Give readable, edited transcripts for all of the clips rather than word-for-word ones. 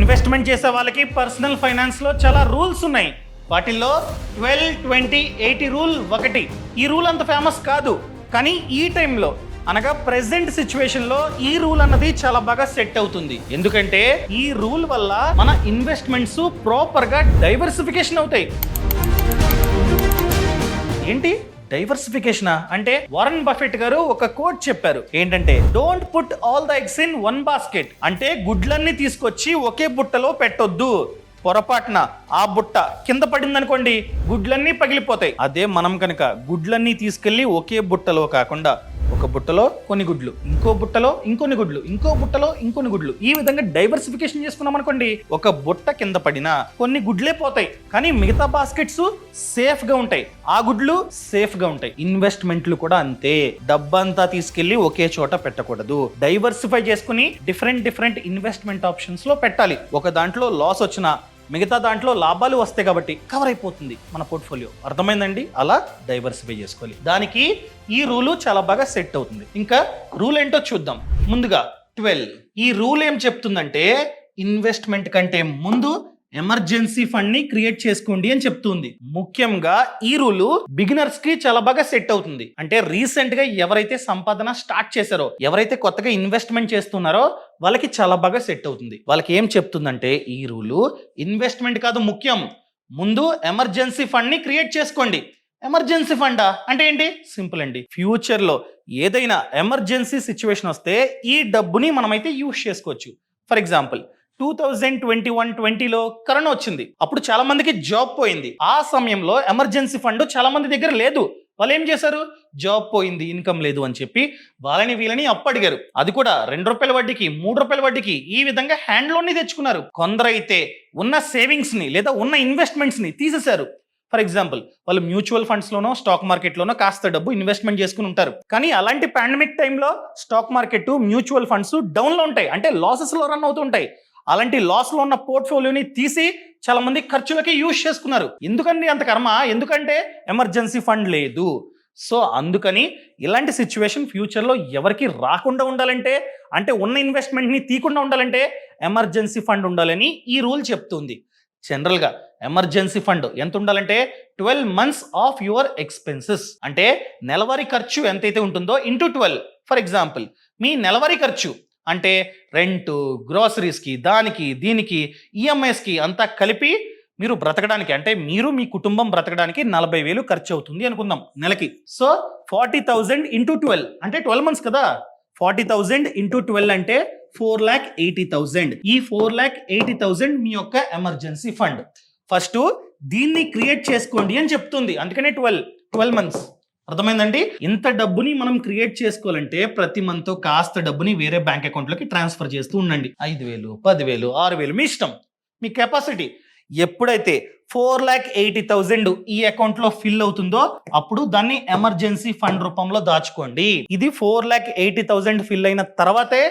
Investment చేసే వాళ్ళకి personal finance లో చాలా రూల్స్ ఉన్నాయి. వాటిల్లో 12-20-80 రూల్ ఒకటి. ఈ రూల్ అంత ఫేమస్ కాదు, కానీ ఈ టైంలో అనగా ప్రెసెంట్ సిచ్యువేషన్ లో ఈ రూల్ అన్నది చాలా బాగా సెట్ అవుతుంది. ఎందుకంటే ఈ రూల్ వల్ల మన ఇన్వెస్ట్మెంట్స్ ప్రాపర్ గా డైవర్సిఫికేషన్ అవుతాయి. ఏంటి డైవర్సిఫికేషన్ అంటే? వారన్ బఫెట్ గారు ఒక కోట్ చెప్పారు. ఏంటంటే, don't put all the eggs in one basket. అంటే గుడ్లన్నీ తీసుకొచ్చి ఒకే బుట్టలో పెట్టొద్దు. పొరపాటున ఆ బుట్ట కింద పడింది అనుకోండి, గుడ్లన్నీ పగిలిపోతాయి. అదే మనం కనుక గుడ్లన్నీ తీసుకెళ్లి ఒకే బుట్టలో కాకుండా ఒక బుట్టలో కొన్ని గుడ్లు, ఇంకో బుట్టలో ఇంకొన్ని గుడ్లు, ఇంకో బుట్టలో ఇంకొన్ని గుడ్లు, ఈ విధంగా డైవర్సిఫికేషన్ చేసుకున్నాం అనుకోండి, ఒక బుట్ట కింద పడినా కొన్ని గుడ్లే పోతాయి, కానీ మిగతా బాస్కెట్స్ సేఫ్ గా ఉంటాయి, ఆ గుడ్లు సేఫ్ గా ఉంటాయి. ఇన్వెస్ట్మెంట్లు కూడా అంతే. డబ్బంతా తీసుకెళ్లి ఒకే చోట పెట్టకూడదు. డైవర్సిఫై చేసుకుని డిఫరెంట్ ఇన్వెస్ట్మెంట్ ఆప్షన్స్ లో పెట్టాలి. ఒక దాంట్లో లాస్ వచ్చినా మిగతా దాంట్లో లాభాలు వస్తాయి కాబట్టి కవర్ అయిపోతుంది మన పోర్ట్ఫోలియో. అర్థమైందండి? అలా డైవర్సిఫై చేసుకోవాలి. దానికి ఈ రూలు చాలా బాగా సెట్ అవుతుంది. ఇంకా రూల్ ఏంటో చూద్దాం. ముందుగా 12. ఈ రూల్ ఏం చెప్తుందంటే, ఇన్వెస్ట్మెంట్ కంటే ముందు ఎమర్జెన్సీ ఫండ్ ని క్రియేట్ చేసుకోండి అని చెప్తుంది. ముఖ్యంగా ఈ రూలు బిగినర్స్ కి చాలా బాగా సెట్ అవుతుంది. అంటే రీసెంట్ గా ఎవరైతే సంపాదన స్టార్ట్ చేశారో, ఎవరైతే కొత్తగా ఇన్వెస్ట్మెంట్ చేస్తున్నారో వాళ్ళకి చాలా బాగా సెట్ అవుతుంది. వాళ్ళకి ఏం చెప్తుందంటే ఈ రూలు, ఇన్వెస్ట్మెంట్ కాదు ముఖ్యం, ముందు ఎమర్జెన్సీ ఫండ్ ని క్రియేట్ చేసుకోండి. ఎమర్జెన్సీ ఫండా అంటే ఏంటి? సింపుల్ అండి. ఫ్యూచర్ లో ఏదైనా ఎమర్జెన్సీ సిచ్యువేషన్ వస్తే ఈ డబ్బుని మనమైతే యూజ్ చేసుకోవచ్చు. ఫర్ ఎగ్జాంపుల్ 2021-20లో కరోనా వచ్చింది. అప్పుడు చాలా మందికి జాబ్ పోయింది. ఆ సమయంలో ఎమర్జెన్సీ ఫండ్ చాలా మంది దగ్గర లేదు. వాళ్ళు ఏం చేశారు? జాబ్ పోయింది, ఇన్కమ్ లేదు అని చెప్పి వాళ్ళని వీళ్ళని అప్పు అడిగారు. అది కూడా ₹2 వడ్డీకి, ₹3 వడ్డీకి, ఈ విధంగా హ్యాండ్ లోన్ ని తెచ్చుకున్నారు. కొందరైతే ఉన్న సేవింగ్స్ ని లేదా ఉన్న ఇన్వెస్ట్మెంట్స్ ని తీసేశారు. ఫర్ ఎగ్జాంపుల్, వాళ్ళు మ్యూచువల్ ఫండ్స్ లోనో స్టాక్ మార్కెట్ లోనో కాస్త డబ్బు ఇన్వెస్ట్మెంట్ చేసుకుని ఉంటారు. కానీ అలాంటి పాండమిక్ టైంలో stock market, mutual funds down లో ఉంటాయి, అంటే లాసెస్ లో రన్ అవుతుంటాయి. అలాంటి లాస్ లో ఉన్న పోర్ట్ఫోలియోని తీసి చాలా మంది ఖర్చులకి యూజ్ చేసుకున్నారు. ఎందుకండి అంత కర్మ? ఎందుకంటే ఎమర్జెన్సీ ఫండ్ లేదు. సో అందుకని ఇలాంటి సిచ్యువేషన్ ఫ్యూచర్ లో ఎవరికి రాకుండా ఉండాలంటే, అంటే ఉన్న ఇన్వెస్ట్మెంట్ ని తీయకుండా ఉండాలంటే ఎమర్జెన్సీ ఫండ్ ఉండాలని ఈ రూల్ చెప్తుంది. జనరల్ గా ఎమర్జెన్సీ ఫండ్ ఎంత ఉండాలంటే 12 months ఆఫ్ యువర్ ఎక్స్పెన్సెస్. అంటే నెలవారీ ఖర్చు ఎంతైతే ఉంటుందో ఇంటూ 12. ఫర్ ఎగ్జాంపుల్, మీ నెలవారీ ఖర్చు అంటే రెంట్, గ్రోసరీస్కి, దానికి దీనికి, ఈఎంఐస్కి అంతా కలిపి మీరు బ్రతకడానికి, అంటే మీరు మీ కుటుంబం బ్రతకడానికి 40,000 ఖర్చు అవుతుంది అనుకుందాం నెలకి. సో 40,000 ఇంటూ 12 అంటే 12 months కదా. 40,000 ఇంటూ 12 అంటే 4,80,000. ఈ 4,80,000 మీ యొక్క ఎమర్జెన్సీ ఫండ్. ఫస్ట్ దీన్ని క్రియేట్ చేసుకోండి అని చెప్తుంది. అందుకనే 12 months. అర్థమైందండి? ఇంత డబ్బుని మనం క్రియేట్ చేసుకోవాలంటే ప్రతి మంత్ కాస్త డబ్బుని వేరే బ్యాంక్ అకౌంట్ లోకి ట్రాన్స్ఫర్ చేస్తూ ఉండండి. 5,000, 10,000, 6,000 మీ ఇష్టం, మీ కెపాసిటీ. ఎప్పుడైతే 4,80,000 ఈ అకౌంట్ లో ఫిల్ అవుతుందో అప్పుడు దాన్ని ఎమర్జెన్సీ ఫండ్ రూపంలో దాచుకోండి. ఇది 4,80,000 ఫిల్ అయిన తర్వాతే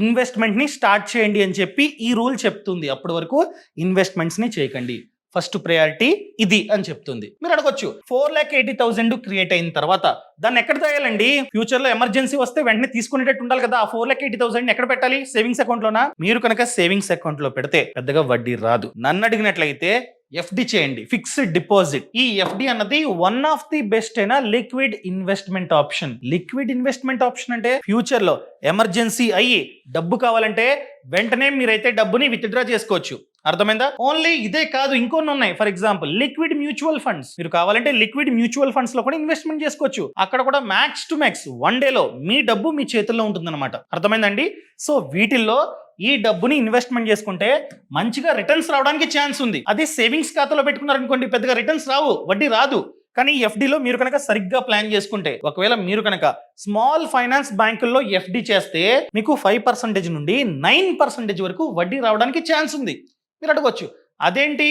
ఇన్వెస్ట్మెంట్ ని స్టార్ట్ చేయండి అని చెప్పి ఈ రూల్ చెప్తుంది. అప్పటి వరకు ఇన్వెస్ట్మెంట్స్ ని చేయకండి. ఫస్ట్ ప్రయారిటీ ఇది అని చెప్తుంది. మీరు అడగొచ్చు, 4,80,000 క్రియేట్ అయిన తర్వాత దాన్ని ఎక్కడ దాయాలండి? ఫ్యూచర్ లో ఎమర్జెన్సీ వస్తే వెంటనే తీసుకునేటట్టు ఉండాలి కదా. ఆ 4,80,000 ఎక్కడ పెట్టాలి? సేవింగ్స్ అకౌంట్ లోనా? మీరు కనుక సేవింగ్స్ అకౌంట్ లో పెడితే పెద్దగా వడ్డీ రాదు. నన్ను అడిగినట్లయితే ఎఫ్డి చేయండి, ఫిక్స్డ్ డిపాజిట్. ఈ ఎఫ్డి అన్నది వన్ ఆఫ్ ది బెస్ట్ అయిన liquid investment option. Liquid investment option అంటే ఫ్యూచర్ లో ఎమర్జెన్సీ అయ్యి డబ్బు కావాలంటే వెంటనే మీరైతే డబ్బుని విత్డ్రా చేసుకోవచ్చు. అర్థమైందా? ఓన్లీ ఇదే కాదు, ఇంకొన్ని ఉన్నాయి. For example liquid mutual funds. మీరు కావాలంటే లిక్విడ్ మ్యూచువల్ ఫండ్స్ లో కూడా ఇన్వెస్ట్మెంట్ చేసుకోవచ్చు. అక్కడ కూడా మ్యాక్స్ టు మ్యాక్స్ 1 day లో మీ డబ్బు మీ చేతుల్లో ఉంటుందన్నమాట. అర్థమైందండి? సో వీటిల్లో ఈ డబ్బుని ఇన్వెస్ట్మెంట్ చేసుకుంటే మంచిగా రిటర్న్స్ రావడానికి ఛాన్స్ ఉంది. అదే సేవింగ్స్ ఖాతాలో పెట్టుకున్నారనుకోండి, పెద్దగా రిటర్న్స్ రావు, వడ్డీ రాదు. కానీ ఎఫ్డీలో మీరు కనుక సరిగ్గా ప్లాన్ చేసుకుంటే, ఒకవేళ మీరు కనుక స్మాల్ ఫైనాన్స్ బ్యాంకుల్లో ఎఫ్డి చేస్తే మీకు 5% నుండి 9% వరకు వడ్డీ రావడానికి ఛాన్స్ ఉంది. మీరు అడగొచ్చు, అదేంటి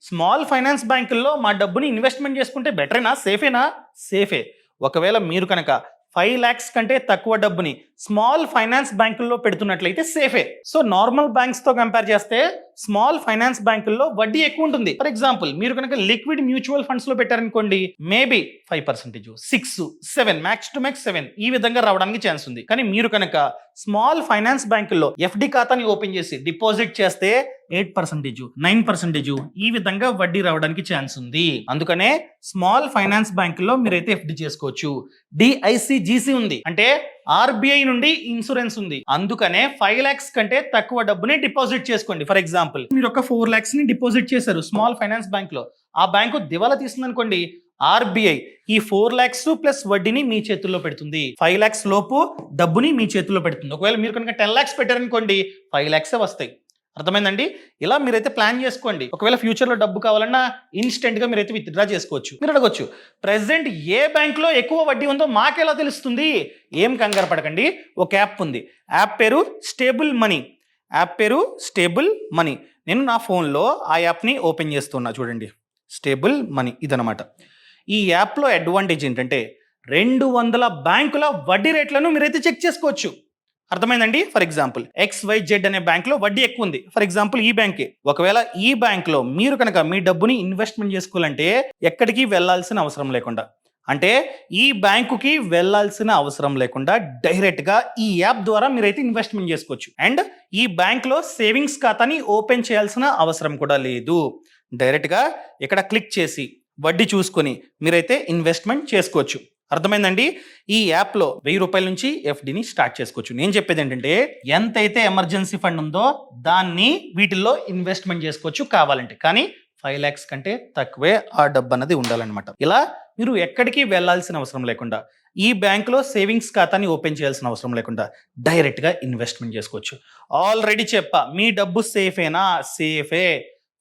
స్మాల్ ఫైనాన్స్ బ్యాంకుల్లో మా డబ్బుని ఇన్వెస్ట్మెంట్ చేసుకుంటే బెటరేనా, సేఫేనా? సేఫే. ఒకవేళ మీరు కనుక 5 lakhs కంటే తక్కువ డబ్బుని స్మాల్ ఫైనాన్స్ బ్యాంకుల్లో పెడుతున్నట్లయితే సేఫే. సో నార్మల్ బ్యాంక్స్ తో కంపేర్ చేస్తే స్మాల్ ఫైనాన్స్ బ్యాంకుల్లో వడ్డీ ఎక్కువ ఉంటుంది. ఫర్ ఎగ్జాంపుల్ మీరు కనుక లిక్విడ్ మ్యూచువల్ ఫండ్స్ లో పెట్టారనుకోండి, మేబీ 5%, 6, 7, మ్యాక్స్ టు మ్యాక్స్ 7 ఈ విధంగా రావడానికి ఛాన్స్ ఉంది. కానీ మీరు కనుక స్మాల్ ఫైనాన్స్ బ్యాంకుల్లో ఎఫ్డి ఖాతాని ఓపెన్ చేసి డిపాజిట్ చేస్తే 8%, 9% ఈ విధంగా వడ్డీ రావడానికి ఛాన్స్ ఉంది. అందుకనే స్మాల్ ఫైనాన్స్ బ్యాంకుల్లో మీరైతే ఎఫ్డి చేసుకోవచ్చు. డిఐసిజిసి ఉంది, అంటే ఆర్బిఐ నుండి ఇన్సూరెన్స్ ఉంది. అందుకనే 5 lakhs కంటే తక్కువ డబ్బుని డిపాజిట్ చేసుకోండి. ఫర్ ఎగ్జాంపుల్ మీరు ఒక 4 lakhs ని డిపాజిట్ చేశారు స్మాల్ ఫైనాన్స్ బ్యాంక్ లో, ఆ బ్యాంకు దివాలా తీస్తుంది అనుకోండి, ఆర్బిఐ ఈ 4 lakhs ప్లస్ వడ్డీని మీ చేతుల్లో పెడుతుంది. 5 lakhs లోపు డబ్బుని మీ చేతుల్లో పెడుతుంది. ఒకవేళ మీరు కనుక 10 lakhs పెట్టారనుకోండి, 5 lakhs వస్తాయి. అర్థమైందండి? ఇలా మీరైతే ప్లాన్ చేసుకోండి. ఒకవేళ ఫ్యూచర్ లో డబ్బు కావాలన్నా ఇన్స్టెంట్ గా మీరైతే విత్డ్రా చేసుకోవచ్చు. మీరు అడగొచ్చు, ప్రెసెంట్ ఏ బ్యాంక్ లో ఎక్కువ వడ్డీ ఉందో మాకెలా తెలుస్తుంది? ఏం కంగారు పడకండి, ఒక యాప్ ఉంది. యాప్ పేరు స్టేబుల్ మనీ. యాప్ పేరు స్టేబుల్ మనీ. నేను నా ఫోన్లో ఆ యాప్ని ఓపెన్ చేస్తున్నా, చూడండి. స్టేబుల్ మనీ ఇదనమాట. ఈ యాప్లో అడ్వాంటేజ్ ఏంటంటే 200 బ్యాంకుల వడ్డీ రేట్లను మీరైతే చెక్ చేసుకోవచ్చు. అర్థమైందండి? ఫర్ ఎగ్జాంపుల్ XYZ అనే బ్యాంక్లో వడ్డీ ఎక్కువ ఉంది. ఫర్ ఎగ్జాంపుల్ ఈ బ్యాంకే. ఒకవేళ ఈ బ్యాంక్లో మీరు కనుక మీ డబ్బుని ఇన్వెస్ట్మెంట్ చేసుకోవాలంటే ఎక్కడికి వెళ్ళాల్సిన అవసరం లేకుండా, అంటే ఈ బ్యాంకుకి వెళ్ళాల్సిన అవసరం లేకుండా డైరెక్ట్గా ఈ యాప్ ద్వారా మీరైతే ఇన్వెస్ట్మెంట్ చేసుకోవచ్చు. అండ్ ఈ బ్యాంక్లో సేవింగ్స్ ఖాతాని ఓపెన్ చేయాల్సిన అవసరం కూడా లేదు. డైరెక్ట్గా ఇక్కడ క్లిక్ చేసి వడ్డీ చూసుకొని మీరైతే ఇన్వెస్ట్మెంట్ చేసుకోవచ్చు. అర్థమైందండి? ఈ యాప్లో 1000 రూపాయల నుంచి ఎఫ్డిని స్టార్ట్ చేసుకోవచ్చు. నేను చెప్పేది ఏంటంటే ఎంతైతే ఎమర్జెన్సీ ఫండ్ ఉందో దాన్ని వీటిల్లో ఇన్వెస్ట్మెంట్ చేసుకోవచ్చు కావాలంటే. కానీ 5 lakhs కంటే తక్కువే ఆ డబ్బు అన్నది ఉండాలన్నమాట. ఇలా మీరు ఎక్కడికి వెళ్ళాల్సిన అవసరం లేకుండా, ఈ బ్యాంకులో సేవింగ్స్ ఖాతాని ఓపెన్ చేయాల్సిన అవసరం లేకుండా డైరెక్ట్గా ఇన్వెస్ట్మెంట్ చేసుకోవచ్చు. ఆల్రెడీ చెప్పా, మీ డబ్బు సేఫేనా? సేఫే.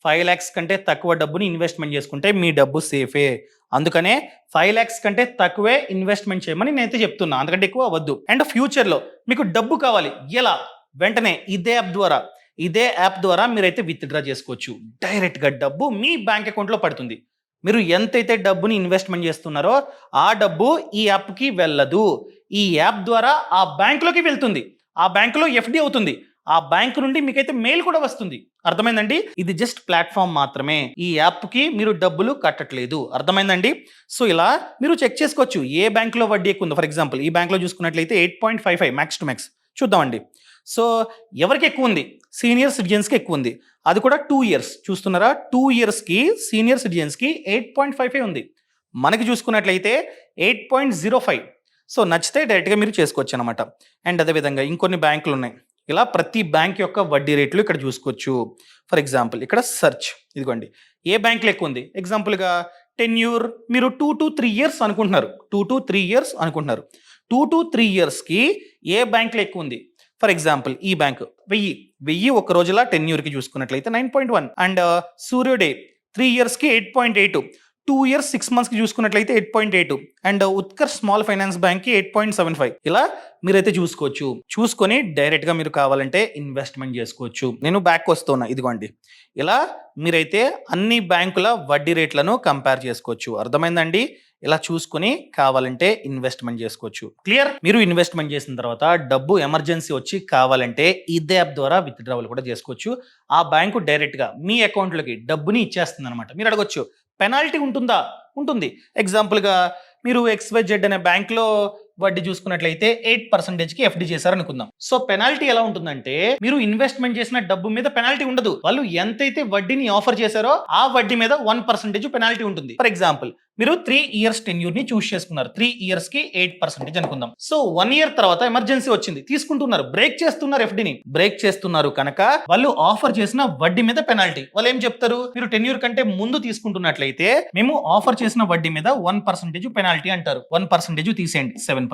5 lakhs కంటే తక్కువ డబ్బుని ఇన్వెస్ట్మెంట్ చేసుకుంటే మీ డబ్బు సేఫే. అందుకనే 5 lakhs కంటే తక్కువే ఇన్వెస్ట్మెంట్ చేయమని నేనైతే చెప్తున్నా, అందుకంటే ఎక్కువ వద్దు. అండ్ ఫ్యూచర్లో మీకు డబ్బు కావాలి, ఎలా? వెంటనే ఇదే యాప్ ద్వారా మీరైతే విత్డ్రా చేసుకోవచ్చు. డైరెక్ట్గా డబ్బు మీ బ్యాంక్ అకౌంట్లో పడుతుంది. మీరు ఎంతైతే డబ్బుని ఇన్వెస్ట్మెంట్ చేస్తున్నారో ఆ డబ్బు ఈ యాప్కి వెళ్ళదు. ఈ యాప్ ద్వారా ఆ బ్యాంకులోకి వెళ్తుంది. ఆ బ్యాంకులో ఎఫ్డి అవుతుంది. ఆ బ్యాంకు నుండి మీకైతే మెయిల్ కూడా వస్తుంది. అర్థమైందండి? ఇది జస్ట్ ప్లాట్ఫామ్ మాత్రమే. ఈ యాప్కి మీరు డబ్బులు కట్టట్లేదు. అర్థమైందండి? సో ఇలా మీరు చెక్ చేసుకోవచ్చు ఏ బ్యాంకులో వడ్డీ ఎక్కువ ఉందో. ఫర్ ఎగ్జాంపుల్ ఈ బ్యాంకులో చూసుకున్నట్లయితే 8.55 మ్యాక్స్ టు మ్యాక్స్. చూద్దామండి. సో ఎవరికి ఎక్కువ ఉంది? సీనియర్ సిటిజన్స్కి ఎక్కువ ఉంది. అది కూడా 2 years. చూస్తున్నారా? 2 yearsకి సీనియర్ సిటిజన్స్కి 8.55 ఉంది. మనకి చూసుకున్నట్లయితే 8.05. సో నచ్చితే డైరెక్ట్గా మీరు చేసుకోవచ్చు అనమాట. అండ్ అదేవిధంగా ఇంకొన్ని బ్యాంకులు ఉన్నాయి. ఇలా ప్రతి బ్యాంక్ యొక్క వడ్డీ రేట్లు ఇక్కడ చూసుకోవచ్చు. ఫర్ ఎగ్జాంపుల్ ఇక్కడ సెర్చ్, ఇదిగోండి ఏ బ్యాంకులు ఎక్కువ ఉంది. ఎగ్జాంపుల్గా టెన్యూర్ మీరు 2 to 3 years అనుకుంటున్నారు. 2 to 3 years అనుకుంటున్నారు. 2 to 3 yearsకి ఏ బ్యాంకులు ఎక్కువ ఉంది? ఫర్ ఎగ్జాంపుల్ ఈ బ్యాంకు 1000 ఒక రోజులా టెన్యూర్కి చూసుకున్నట్లయితే 9.1. అండ్ సూర్యోదయ్ 3 yearsకి 8.8. 2 years 6 monthsకి చూసుకున్నట్లయితే 8.8. అండ్ ఉత్కర్ష్ స్మాల్ ఫైనాన్స్ బ్యాంక్కి 8.75. ఇలా మీరైతే చూసుకోవచ్చు. చూసుకొని డైరెక్ట్గా మీరు కావాలంటే ఇన్వెస్ట్మెంట్ చేసుకోవచ్చు. నేను బ్యాక్ వస్తున్నా, ఇదిగోండి ఇలా మీరైతే అన్ని బ్యాంకుల వడ్డీ రేట్లను కంపేర్ చేసుకోవచ్చు. అర్థమైందండి? ఇలా చూసుకొని కావాలంటే ఇన్వెస్ట్మెంట్ చేసుకోవచ్చు. క్లియర్? మీరు ఇన్వెస్ట్మెంట్ చేసిన తర్వాత డబ్బు ఎమర్జెన్సీ వచ్చి కావాలంటే ఇదే యాప్ ద్వారా విత్డ్రావల్ కూడా చేసుకోవచ్చు. ఆ బ్యాంకు డైరెక్ట్గా మీ అకౌంట్లోకి డబ్బుని ఇచ్చేస్తుంది అనమాట. మీరు అడగొచ్చు, పెనాల్టీ ఉంటుందా? ఉంటుంది. ఎగ్జాంపుల్గా మీరు XYZ అనే బ్యాంక్లో వడ్డీ చూసుకున్నట్లయితే 8%కి ఎఫ్డి చేశారనుకుందాం. సో పెనాల్టీ ఎలా ఉంటుందంటే మీరు ఇన్వెస్ట్మెంట్ చేసిన డబ్బు మీద పెనాల్టీ ఉండదు. వాళ్ళు ఎంతైతే వడ్డీని ఆఫర్ చేశారో ఆ వడ్డీ మీద 1% పెనాల్టీ ఉంటుంది. ఫర్ ఎగ్జాంపుల్ మీరు 3 years టెన్యూర్ ని చూస్ చేసుకున్నారు. 3 yearsకి 8% అనుకుందాం. సో 1 year తర్వాత ఎమర్జెన్సీ వచ్చింది, తీసుకుంటున్నారు, బ్రేక్ చేస్తున్నారు, ఎఫ్డిని బ్రేక్ చేస్తున్నారు కనుక వాళ్ళు ఆఫర్ చేసిన వడ్డీ మీద పెనాల్టీ. వాళ్ళు ఏం చెప్తారు? మీరు టెన్యూర్ కంటే ముందు తీసుకుంటున్నట్లయితే మేము ఆఫర్ చేసిన వడ్డీ మీద 1% పెనాల్టీ అంటారు. 1% తీసేయండి, 7%.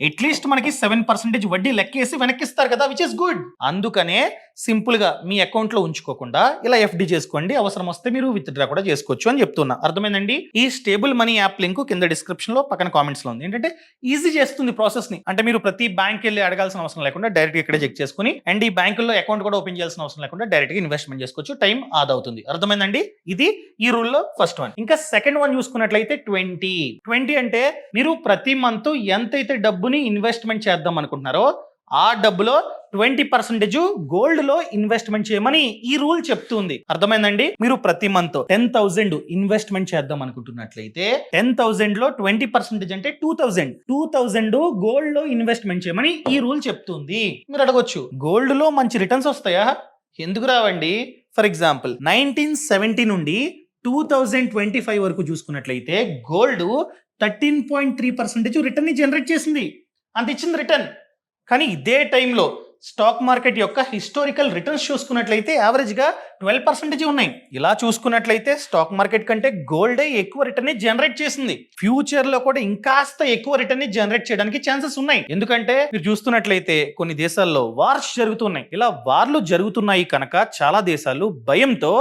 అట్లీస్ట్ మనకి 7% వడ్డీ లెక్కేసి వెనక్కిస్తారు కదా, విచ్ ఇస్ గుడ్. అందుకనే సింపుల్ గా మీ అకౌంట్ లో ఉంచుకోకుండా ఇలా ఎఫ్డి చేసుకోండి. అవసరం వస్తే మీరు విత్డ్రా కూడా చేసుకోవచ్చు అని చెప్తున్నా. అర్థమైందండి? ఈ స్టేబుల్ మనీ యాప్ లింక్ కింద డిస్క్రిప్షన్ లో పక్కన కామెంట్స్ లో ఉంది. ఏంటంటే ఈజీ చేస్తుంది ప్రాసెస్ ని. అంటే మీరు ప్రతి బ్యాంక్ వెళ్ళి అడగాల్సిన అవసరం లేకుండా డైరెక్ట్ ఇక్కడ చెక్ చేసుకుని అండ్ ఈ బ్యాంకుల్లో అకౌంట్ కూడా ఓపెన్ చేయాల్సిన అవసరం లేకుండా డైరెక్ట్ గా ఇన్వెస్ట్మెంట్ చేసుకోవచ్చు. టైం ఆదా అవుతుంది. అర్థమైందండి? ఇది ఈ రూల్ లో ఫస్ట్ వన్. ఇంకా సెకండ్ వన్ చూసుకున్నట్లయితే 20 అంటే మీరు ప్రతి మంత్ ఎంతైతే డబ్బుని ఇన్వెస్ట్మెంట్ చేద్దాం అనుకుంటున్నారో ఆ డబ్బులో 20% గోల్డ్ లో ఇన్వెస్ట్మెంట్ చేయమని ఈ రూల్ చెప్తుంది. అర్థమైందండి? మీరు ప్రతి మంత్ 10,000 ఇన్వెస్ట్మెంట్ చేద్దాం అనుకుంటున్నట్లయితే 10,000 లో 20% అంటే 2,000 గోల్డ్ లో ఇన్వెస్ట్మెంట్ చేయమని ఈ రూల్ చెప్తుంది. మీరు అడగొచ్చు, గోల్డ్ లో మంచి రిటర్న్స్ వస్తాయా? ఎందుకు రావండి? ఫర్ ఎగ్జాంపుల్ 1970 నుండి 2025 వరకు చూసుకున్నట్లయితే గోల్డ్ 13.3% రిటర్న్ ని జనరేట్ చేసింది. అంత ఇచ్చింది రిటర్న్. కానీ ఇదే టైంలో స్టాక్ మార్కెట్ యొక్క హిస్టారికల్ రిటర్న్స్ చూసుకున్నట్లయితే యావరేజ్ గా 12% ఉన్నాయి. ఇలా చూసుకున్నట్లయితే స్టాక్ మార్కెట్ కంటే గోల్డే ఎక్కువ రిటర్న్ ని జనరేట్ చేసింది. ఫ్యూచర్ లో కూడా ఇంకాస్త ఎక్కువ రిటర్న్ ని జనరేట్ చేయడానికి ఛాన్సెస్ ఉన్నాయి. ఎందుకంటే మీరు చూస్తున్నట్లయితే కొన్ని దేశాల్లో వార్స్ జరుగుతున్నాయి. ఇలా వార్లు జరుగుతున్నాయి కనుక చాలా దేశాలు భయంతో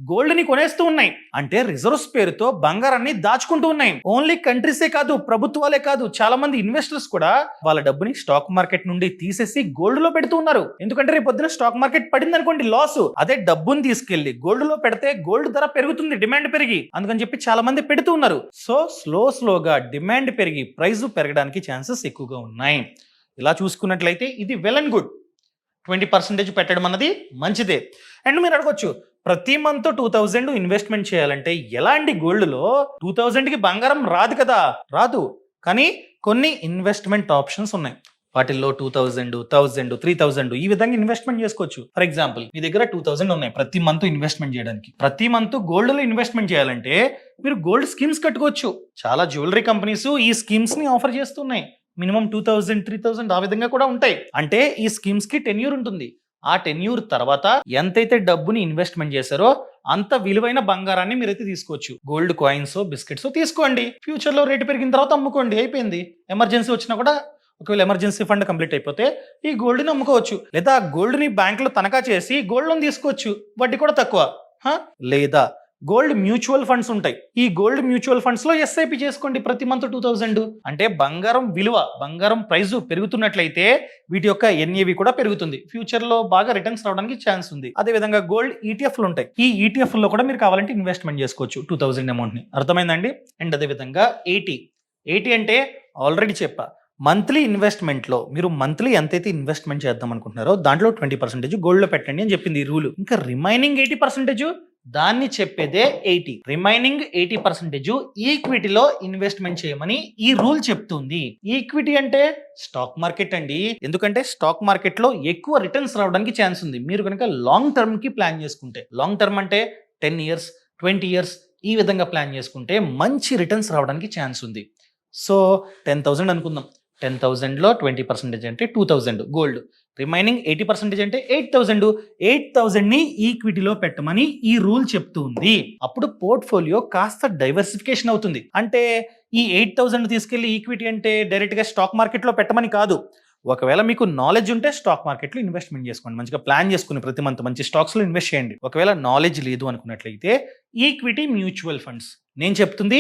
గోల్డ్ ని కొనేస్తూ ఉన్నాయి. అంటే రిజర్వ్స్ పేరుతో బంగారాన్ని దాచుకుంటూ ఉన్నాయి. ఓన్లీ కంట్రీసే కాదు, ప్రభుత్వాలే కాదు, చాలా మంది ఇన్వెస్టర్స్ కూడా వాళ్ళ డబ్బుని స్టాక్ మార్కెట్ నుండి తీసేసి గోల్డ్ లో పెడుతూ ఉన్నారు. ఎందుకంటే రేపు పొద్దున స్టాక్ మార్కెట్ పడింది అనుకోండి, లాస్. అదే డబ్బుని తీసుకెళ్లి గోల్డ్ లో పెడితే గోల్డ్ ధర పెరుగుతుంది, డిమాండ్ పెరిగి. అందుకని చెప్పి చాలా మంది పెడుతూ ఉన్నారు. సో స్లోగా డిమాండ్ పెరిగి ప్రైస్ పెరగడానికి ఛాన్సెస్ ఎక్కువగా ఉన్నాయి. ఇలా చూసుకున్నట్లయితే ఇది వెల్ అండ్ గుడ్. 20% పెట్టడం అన్నది మంచిదే. అండ్ మీరు అడగొచ్చు, ప్రతి మంత్ 2,000 ఇన్వెస్ట్మెంట్ చేయాలంటే ఎలా అండి? గోల్డ్ లో 2,000కి బంగారం రాదు కదా? రాదు. కానీ కొన్ని ఇన్వెస్ట్మెంట్ ఆప్షన్స్ ఉన్నాయి. వాటిల్లో 2,000, 1,000, 3,000 ఈ విధంగా ఇన్వెస్ట్మెంట్ చేసుకోవచ్చు. ఫర్ ఎగ్జాంపుల్ మీ దగ్గర 2,000 ఉన్నాయి ప్రతి మంత్ ఇన్వెస్ట్మెంట్ చేయడానికి. ప్రతి మంత్ గోల్డ్ లో ఇన్వెస్ట్మెంట్ చేయాలంటే మీరు గోల్డ్ స్కీమ్స్ కట్టుకోవచ్చు. చాలా జ్యువెలరీ కంపెనీస్ ఈ స్కీమ్స్ ని ఆఫర్ చేస్తున్నాయి. మినిమం 2,000, 3,000 ఆ విధంగా కూడా ఉంటాయి. అంటే ఈ స్కీమ్స్ కి టెన్యూర్ ఉంటుంది. ఆ టెన్యూర్ తర్వాత ఎంతైతే డబ్బుని ఇన్వెస్ట్మెంట్ చేశారో అంత విలువైన బంగారాన్ని మీరైతే తీసుకోవచ్చు. గోల్డ్ కాయిన్స్, బిస్కెట్స్ తీసుకోండి. ఫ్యూచర్ లో రేటు పెరిగిన తర్వాత అమ్ముకోండి, అయిపోయింది. ఎమర్జెన్సీ వచ్చినా కూడా, ఒకవేళ ఎమర్జెన్సీ ఫండ్ కంప్లీట్ అయిపోతే ఈ గోల్డ్ ని అమ్ముకోవచ్చు. లేదా గోల్డ్ ని బ్యాంక్ లో తనఖా చేసి గోల్డ్ లోన్ తీసుకోవచ్చు, వడ్డీ కూడా తక్కువ. లేదా గోల్డ్ మ్యూచువల్ ఫండ్స్ ఉంటాయి. ఈ గోల్డ్ మ్యూచువల్ ఫండ్స్ లో ఎస్ఐపి చేసుకోండి ప్రతి మంత్ 2,000. అంటే బంగారం విలువ, బంగారం ప్రైస్ పెరుగుతున్నట్లయితే వీటి యొక్క ఎన్ఏవి కూడా పెరుగుతుంది. ఫ్యూచర్ లో బాగా రిటర్న్స్ రావడానికి ఛాన్స్ ఉంది. అదే విధంగా గోల్డ్ ఈటీఎఫ్లు ఉంటాయి. ఈ ఈటీఎఫ్ లో కూడా మీరు కావాలంటే ఇన్వెస్ట్మెంట్ చేసుకోవచ్చు 2,000 అమౌంట్ ని. అర్థమైందండి? అండ్ అదే విధంగా 80 అంటే ఆల్రెడీ చెప్పా, మంత్లీ ఇన్వెస్ట్మెంట్ లో మీరు మంత్లీ ఎంతైతే ఇన్వెస్ట్మెంట్ చేద్దాం అనుకుంటున్నారో దాంట్లో 20% గోల్డ్ లో పెట్టండి అని చెప్పింది ఈ రూల్. ఇంకా రిమైనింగ్ 80% దాన్ని చెప్పేదే 80. రిమైనింగ్ 80% ఈక్విటీలో ఇన్వెస్ట్మెంట్ చేయమని ఈ రూల్ చెప్తుంది. ఈక్విటీ అంటే స్టాక్ మార్కెట్ అండి. ఎందుకంటే స్టాక్ మార్కెట్ లో ఎక్కువ రిటర్న్స్ రావడానికి ఛాన్స్ ఉంది. మీరు కనుక లాంగ్ టర్మ్ కి ప్లాన్ చేసుకుంటే, లాంగ్ టర్మ్ అంటే 10 years, 20 years ఈ విధంగా ప్లాన్ చేసుకుంటే మంచి రిటర్న్స్ రావడానికి ఛాన్స్ ఉంది. సో 10,000 అనుకుందాం. 10,000లో 20% అంటే 2,000 గోల్డ్. రిమైనింగ్ 80% అంటే 8,000 ని ఈక్విటీలో పెట్టమని ఈ రూల్ చెప్తుంది. అప్పుడు పోర్ట్ఫోలియో కాస్త డైవర్సిఫికేషన్ అవుతుంది. అంటే ఈ 8,000 తీసుకెళ్లి ఈక్విటీ అంటే డైరెక్ట్ గా స్టాక్ మార్కెట్ లో పెట్టమని కాదు. ఒకవేళ మీకు నాలెడ్జ్ ఉంటే స్టాక్ మార్కెట్ లో ఇన్వెస్ట్మెంట్ చేసుకోండి. మంచిగా ప్లాన్ చేసుకుని ప్రతి మంత్ మంచి స్టాక్స్ లో ఇన్వెస్ట్ చేయండి. ఒకవేళ నాలెడ్జ్ లేదు అనుకున్నట్లయితే ఈక్విటీ మ్యూచువల్ ఫండ్స్. నేను చెప్తుంది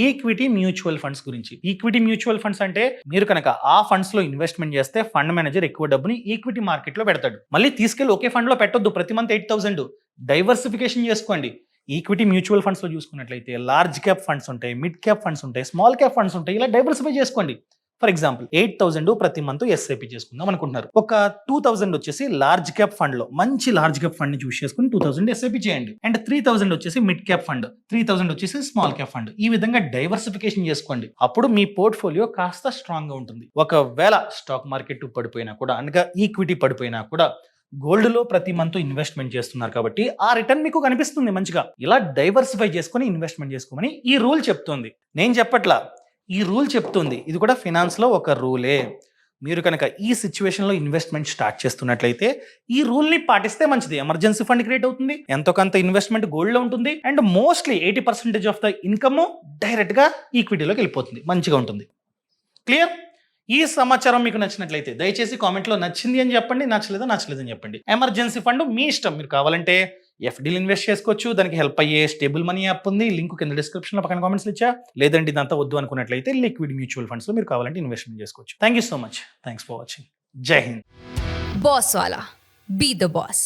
ఈక్విటీ మ్యూచువల్ ఫండ్స్ గురించి. ఈక్విటీ మ్యూచువల్ ఫండ్స్ అంటే మీరు కనుక ఆ ఫండ్స్ లో ఇన్వెస్ట్మెంట్ చేస్తే ఫండ్ మేనేజర్ ఎక్కువ డబ్బుని ఈక్విటీ మార్కెట్ లో పెడతాడు. మళ్ళీ తీసుకెళ్లి ఒకే ఫండ్ లో పెట్టొద్దు. ప్రతి మంత్ 8,000 డైవర్సిఫికేషన్ చేసుకోండి. ఈక్విటీ మ్యూచువల్ ఫండ్స్ లో చూసుకున్నట్లయితే లార్జ్ క్యాప్ ఫండ్స్ ఉంటాయి, మిడ్ క్యాప్ ఫండ్స్ ఉంటాయి, స్మాల్ క్యాప్ ఫండ్స్ ఉంటాయి. ఇలా డైవర్సిఫై చేసుకోండి. ఫర్ ఎగ్జాంపుల్ 8,000 ప్రతి మంత్ ఎస్ఐపి చేసుకుందాం అనుకుంటున్నారు. ఒక 2,000 వచ్చేసి లార్జ్ క్యాప్ ఫండ్ లో, మంచి లార్జ్ క్యాప్ ఫండ్ ని చూస్ చేసుకుని 2,000 ఎస్ఐపి చేయండి. అండ్ 3,000 వచ్చేసి మిడ్ క్యాప్ ఫండ్, 3,000 వచ్చేసి స్మాల్ క్యాప్ ఫండ్. ఈ విధంగా డైవర్సిఫికేషన్ చేసుకోండి. అప్పుడు మీ పోర్ట్ఫోలియో కాస్త స్ట్రాంగ్ గా ఉంటుంది. ఒకవేళ స్టాక్ మార్కెట్ పడిపోయినా కూడా, అనగా ఈక్విటీ పడిపోయినా కూడా గోల్డ్ లో ప్రతి మంత్ ఇన్వెస్ట్మెంట్ చేస్తున్నారు కాబట్టి ఆ రిటర్న్ మీకు కనిపిస్తుంది మంచిగా. ఇలా డైవర్సిఫై చేసుకుని ఇన్వెస్ట్మెంట్ చేసుకోమని ఈ రూల్ చెప్తుంది. నేను చెప్పట్లా, ఈ రూల్ చెప్తుంది. ఇది కూడా ఫినాన్స్ లో ఒక రూలే. మీరు కనుక ఈ సిచ్యువేషన్ లో ఇన్వెస్ట్మెంట్ స్టార్ట్ చేస్తున్నట్లయితే ఈ రూల్ ని పాటిస్తే మంచిది. ఎమర్జెన్సీ ఫండ్ క్రియేట్ అవుతుంది, ఎంతో కొంత ఇన్వెస్ట్మెంట్ గోల్డ్ లో ఉంటుంది, and mostly 80% of the income direct గా ఈక్విటీలోకి వెళ్ళిపోతుంది. మంచిగా ఉంటుంది. క్లియర్? ఈ సమాచారం మీకు నచ్చినట్లయితే దయచేసి కామెంట్ లో నచ్చింది అని చెప్పండి, నచ్చలేదని చెప్పండి. ఎమర్జెన్సీ ఫండ్ మీ ఇష్టం. మీరు కావాలంటే ఎఫ్డీలు ఇన్వెస్ట్ చేసుకోవచ్చు. దానికి హెల్ప్ అయ్యే స్టేబుల్ మనీ యాప్ ఉంది, లింక్ కింద డిస్క్రిప్షన్ లో పక్కన కామెంట్స్ ఇచ్చా. లేదంటే ఇదంతా వద్దు అనుకున్నట్లయితే లిక్విడ్ మ్యూచువల్ ఫండ్స్ లో మీరు కావాలంటే ఇన్వెస్ట్మెంట్ చేసుకోవచ్చు. Thank you so much. Thanks for watching. జై Hind. Boss Wala. Be the boss.